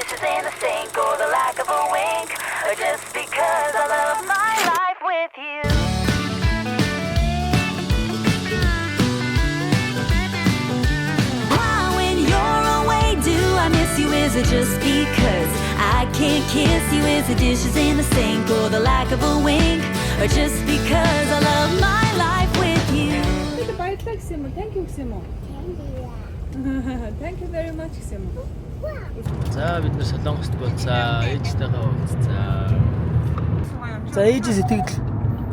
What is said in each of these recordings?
dishes in the sink or the lack of a wink, or just because I love my life with you. Why when you're away do I miss you? Is it just because I can't kiss you? Is the dishes in the sink or the lack of a wink, or just because I love my life with you? Баярлалаа гэсэн юм уу? Thank you гэсэн юм уу? Thank you very much гэсэн юм уу? За бид нар Солонгост болцаа. Ээжтэйгээ уулзцаа. За ээж сэтгэл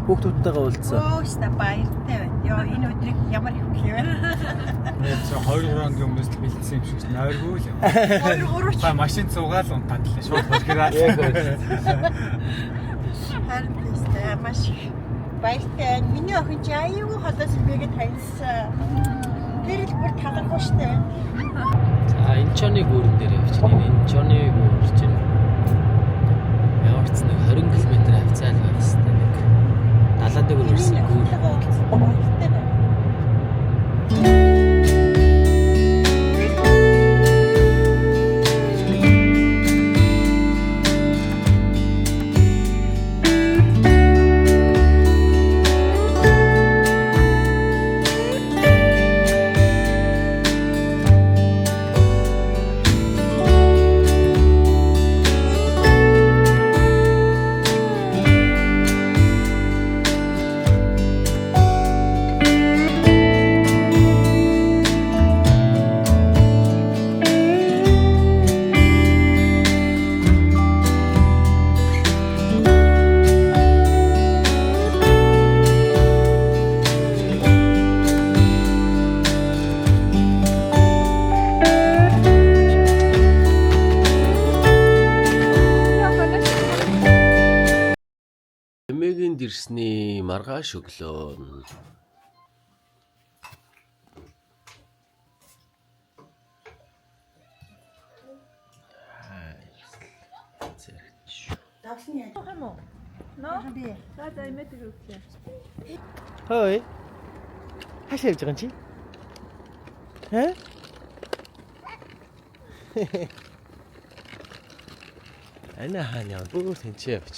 хүүхдүүдтэйгээ уулзсан. Өөстө баяртай байна. Йоо энэ өдрийг ямар их вэ? Тэгээд 2-3 өдрийн өмнөөс л бэлдсэн юм шиг нойргүй л. 2-3 ч Машин цугаал унтаад л шууд бохираад. харин тест маш баяртай. Миний охин ч аюу холоос бигээ таньсан. Тэр л бүр талархуу штэ. За Инчоны гүүрэн дээр явчихна. Инчоны гүүр чинь яварц нэг 20 км хавцаал байх хэвээр нэг далаадаг өрсөн гүүр. Баяртай байна. Эмээгийн дэрсний маргааш өглөө. Давсан яа. юм уу? Ноо. За имэдэг өглөө. Хөөе. Хашаа явж байгаа юм чи? Хэ? Ана хаана бүр тэнцээ явж.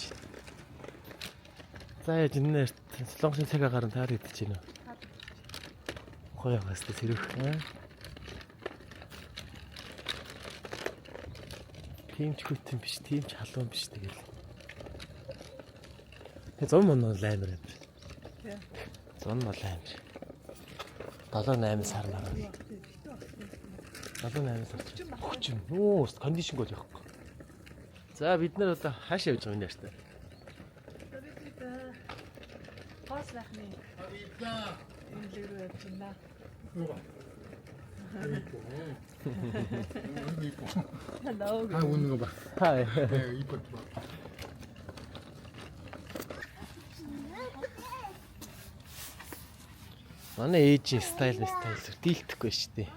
За яж энэ Солонгосын цаг агаар нь таар идэж байна уу? Хойо хастай сэрэх. Тийм ч хүтэн биш, тийм ч халуун биш тэгэл. Тэг 100 мөн амар юм. Тий. 100 мөн амар. 7-8 сар мараа. 7-8 сар. Хүчин. Нөө, кондишн гол явахгүй. За бид нар одоо хаашаа явж байгаа юм яаштай. Хос лахны. Энэ л рүү явж байна. Hello. Үнэн ба. Хай. Манай ээжийн стайл дийлдэхгүй шүү дээ.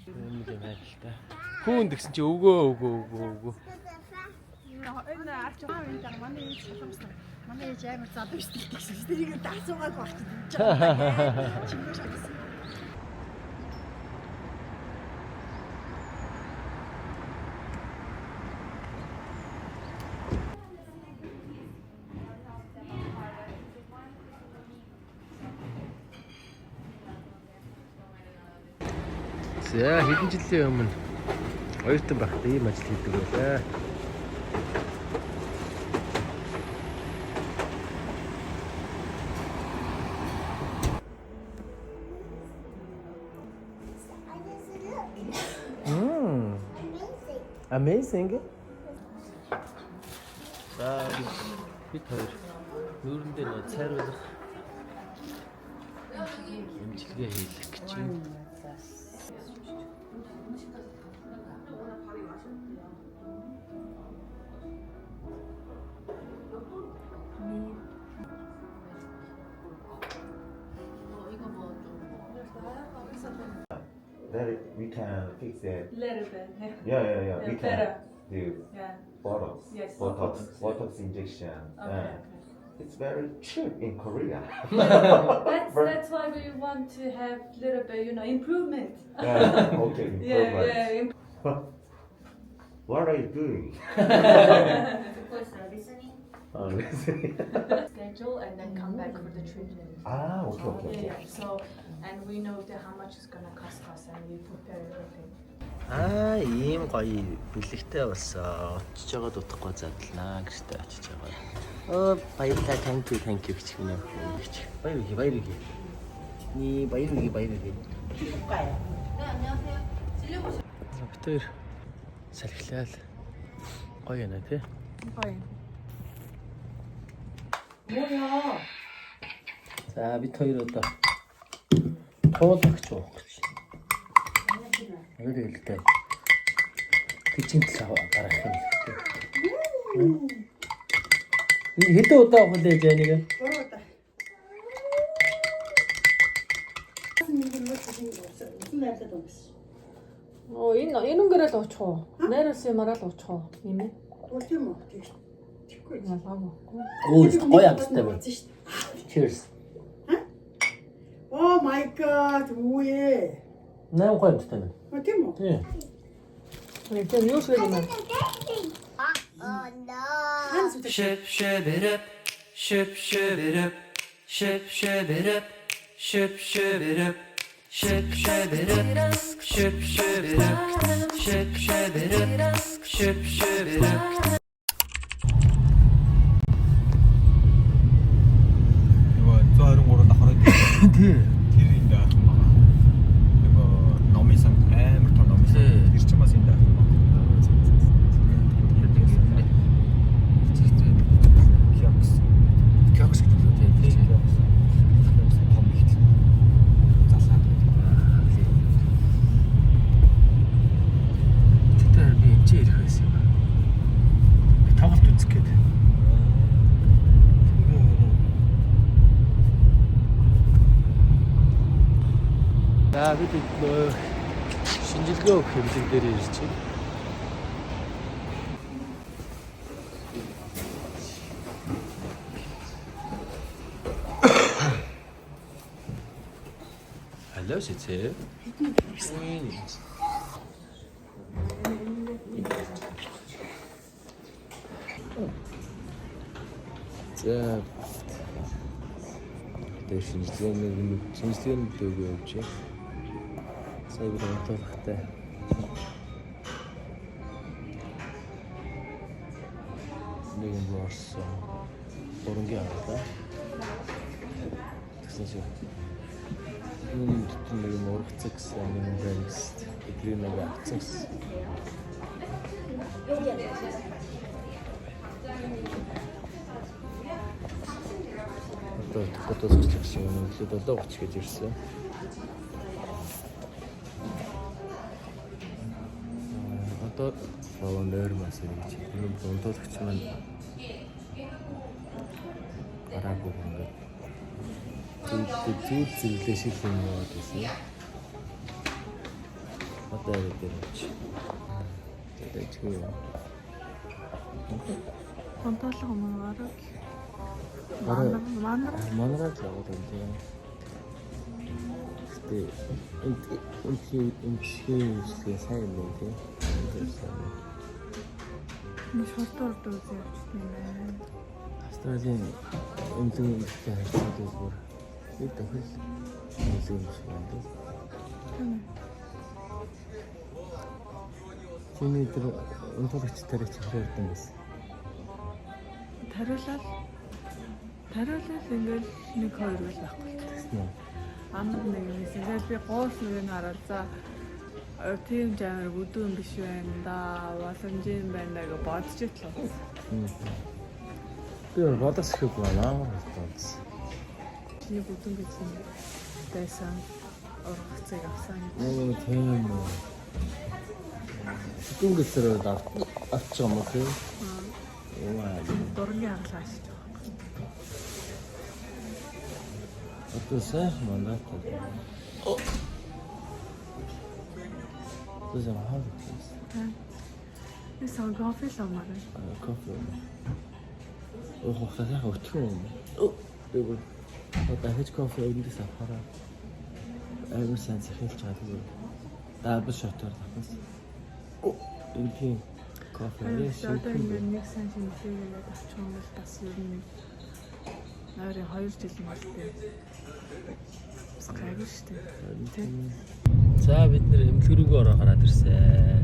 Нэг юм аа л та. Хүүн гэсэн чи өвгөө. Энэ арч байгаа манай ээж солонгосон. Манай ээж амар залуу штэ гэсэн. Тэрийг даасуугаад багчаа. Чимээ шагсан. За хэдэн жилийн өмнө оюутан байхдаа ийм ажил хийдэг байлаа. Amazing. За бид хоёр нүүрэндээ нөө цайруулах эмчилгээ хийх гэж байна. That we can fix it. Little bit. Yeah. We can Better. do Yeah. Botox. Yes. Botox injection. Okay. it's very cheap in Korea. That's why we want to have little bit, improvement. Yeah, okay, improvement. Yeah. What are you doing? listening. Listening. Schedule and then come back for the treatment. Okay. Yeah. So, and we know how much it's gonna cost us, and we prepare everything. Ийм гоё бэлэгтэй болсон. Очиж байгаад утахгүй задлаа гэжтэй очиж байгаа. Баярлалаа, thank you гэж хийнэ. Баяр үгүй. Ни баяр үгүй. Чилгай. Битээр салхилал. Гоё яана тий. Гоё. 뭐야? За бид хоёр одоо туулгч уух гэж. Аюул хэлтэй. Кичийн талаа гарах юм хэлтэй. Хэдэн удаа хөлөө жаанийг? 3 удаа. 무슨 날짜 동스? Энэ өнгөрөөл уучих уу? Найраас ямараа л уучих уу? Ийм ээ. 어디 뭐 찍고 있지. Ялгаагүй. Оо гоё амттай байна. Cheers. Oh my god, 뭐해? Наа гоё амттай байна. 어디 뭐? Тий. Тэр юу шиг юм бэ? Ship it up, ship it up, ship it up, ship it up, ship it up, ship it up, ship it up, ship it up. 이거 123 давхраад Тий. тэр энэ даах юм байна. Нөгөө номисан амар том номисан. Тэр чинь бас энэ даах юм байна. Кёкс гэдэг үү тий. Том ихт. Залаад. Тэр би энэ ч ирэх байсан юм байна. Би тоглолт үзэх гээд. За бид шинжилгээ өгөх хэвлэг дээр ирж байна. Hello, City. За тэр шинжилгээний дөг явж байна. Сая би онцлогтой. Нэгэн борсон. Боронгийн авлаа. Тэгсэн чинь нэг юм урагцсан гэсэн юм байна гэсэн. Эдгээр нэг авцсан гэсэн. Одоо зөвхөн юм өглөө 7:30 гэж ирсэн. Одоо нойрмаас ирж энэ дундуулагч маань гараагүй ингээд зүйл зэрэглээ шиг юм яваад байсан. Одоо яагаад чи тэгээд чи Контрол юмараа. манараа л яваад байна тийм. Энтхий сайн юм тийм. Шорторд үзээ явчихсан юм байна. Австралийн эмзэн ихтэй харьцаад үзбэр бид тохиол эмзэн юм шиг байна тийм. Чиний тэр өнтөрч тарих хэрэгтэй байсан. Тариулал ингээл 1-2 үйл байхгүй. Тэснэ. Амар нэг юм эсвэл би гоос нэг хараад за тийм жамаар өдөө юм биш байна да. Боломж юм байна гэж бодож итлээ. Би бодож ихэв байна бодсон. Чиний бүдүүн гэж юм байсан. Ургацыг авсан. Нэг тийм үү. Түнгэсээр авч байгаа юм тийм. Яа. Дурны аргалаа ашиж байгаа. Одоо сайхан манай. Оо. This is how it is. This is coffee somewhere. Coffee. Ухаахтаа сайхан өтгөн юм. Тэгвэл дахиж кофе өгдөөс авахаараа амар сайн захиалж байгаа тэгвэл дабл шотоор тавхаас. Энэний кофе Одоо ингээд нэг сайн шинжилгээгээд авчих юм бол бас ер нь нойрын 2 жил мэлтэй. Бас гайгүй шүү дээ. За бид нэр эмнэлэг рүүгээ ороо гараад ирсэн.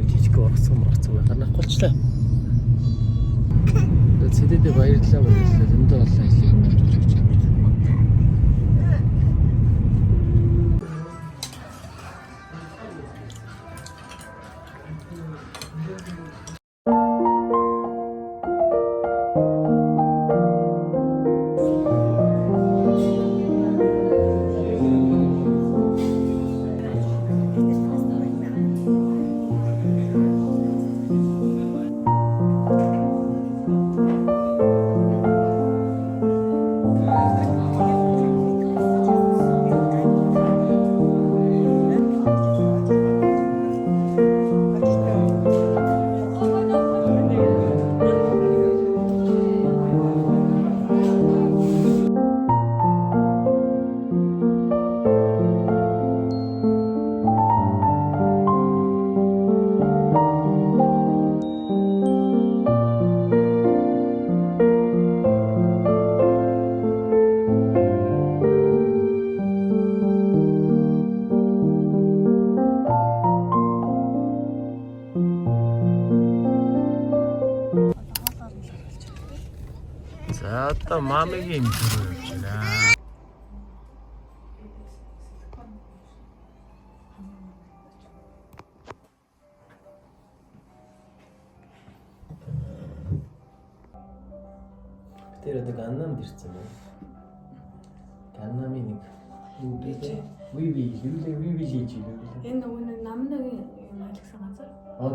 Жижиг орцсон байханаа голчлаа. Цэдэдээ баярлалаа баярлалаа. Зөндөө олон ажлыг хийж өгч байна. За одоо мамигийн эмчрүү явж байна. Тэр одоо Ганнамд ирсэн байна. Ганнамын нэг юу гэдэг ви хийж юу. Энэ нөгөө намнагийн юм ажилласан газар.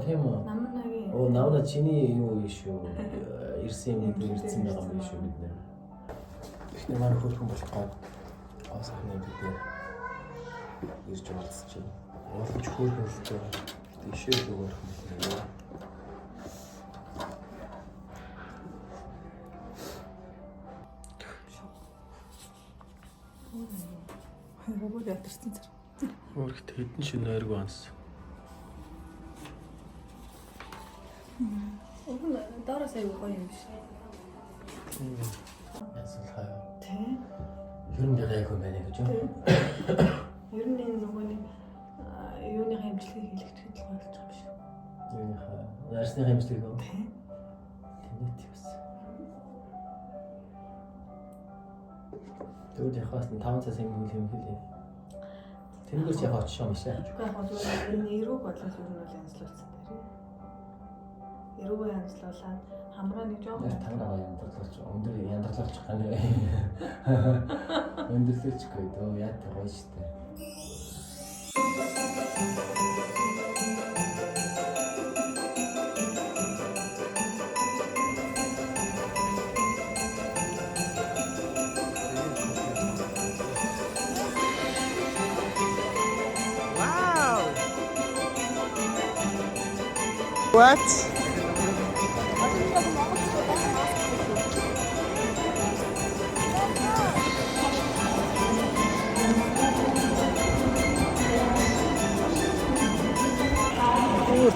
Тийм үү. Намнагийн. Намна чиний юу шүү. Ирсэн юм ирсэн байгаа юм шүү бид нэр. Эхний маань хөөрхөн болох гад асахны бид ирж уулзч байна. Уулзч хөөрхөн болж байгаа. Тийшээ зүгээр юм. Хаваа ятарсан цар. Өөрөөхт хэдэн шинэ ойргүй анс. Доороос аягүй гоё юм биш. Ясалхаа. Тэ. Ер нь гайгүй байна гэж юу? Ер нь энэ нөгөө нэг юуны хэмжлэгийг хэлэхэд л болж байгаа юм шиг. Юуныхаа нарсны хэмжлэг үү? Тэ. Тэнэт юус. Тэгвэл яхаас 5 цаг юм хэлээ. Тэнгэрч яхаа очиж юм шээ. Гэхдээ яг зүгээр энэ эрүүг бодлол ер нь бол янзлуулсан дээр. Эрүүгээ янзлуулаад хамраа нэг жоох танаа янзлуулж өндөр янзлуулж гэнэ. Өндөрлөж гээд яа гоё штэ. What?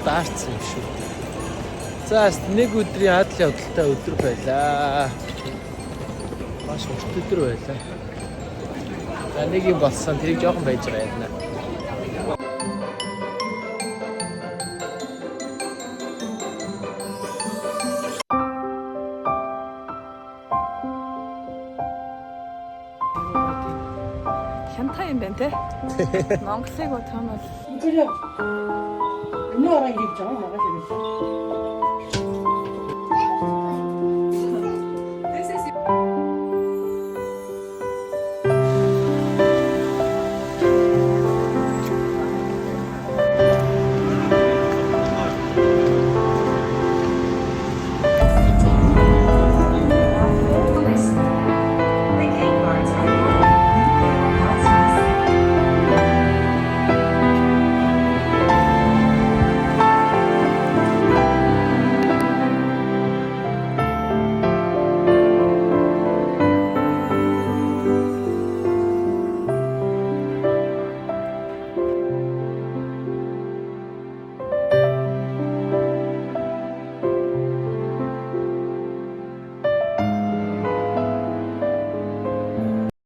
Даарцсан юм шүү. За нэг өдрийн адал явдалтай өдөр байлаа. Маш урт өдөр байлаа. За нэг юм болсон тэрийг жоохон байж байгаа юм. хянтай юм байна те. Монголыг бодох юм бол Өнөө ороо ингэж байгаа магаш юм.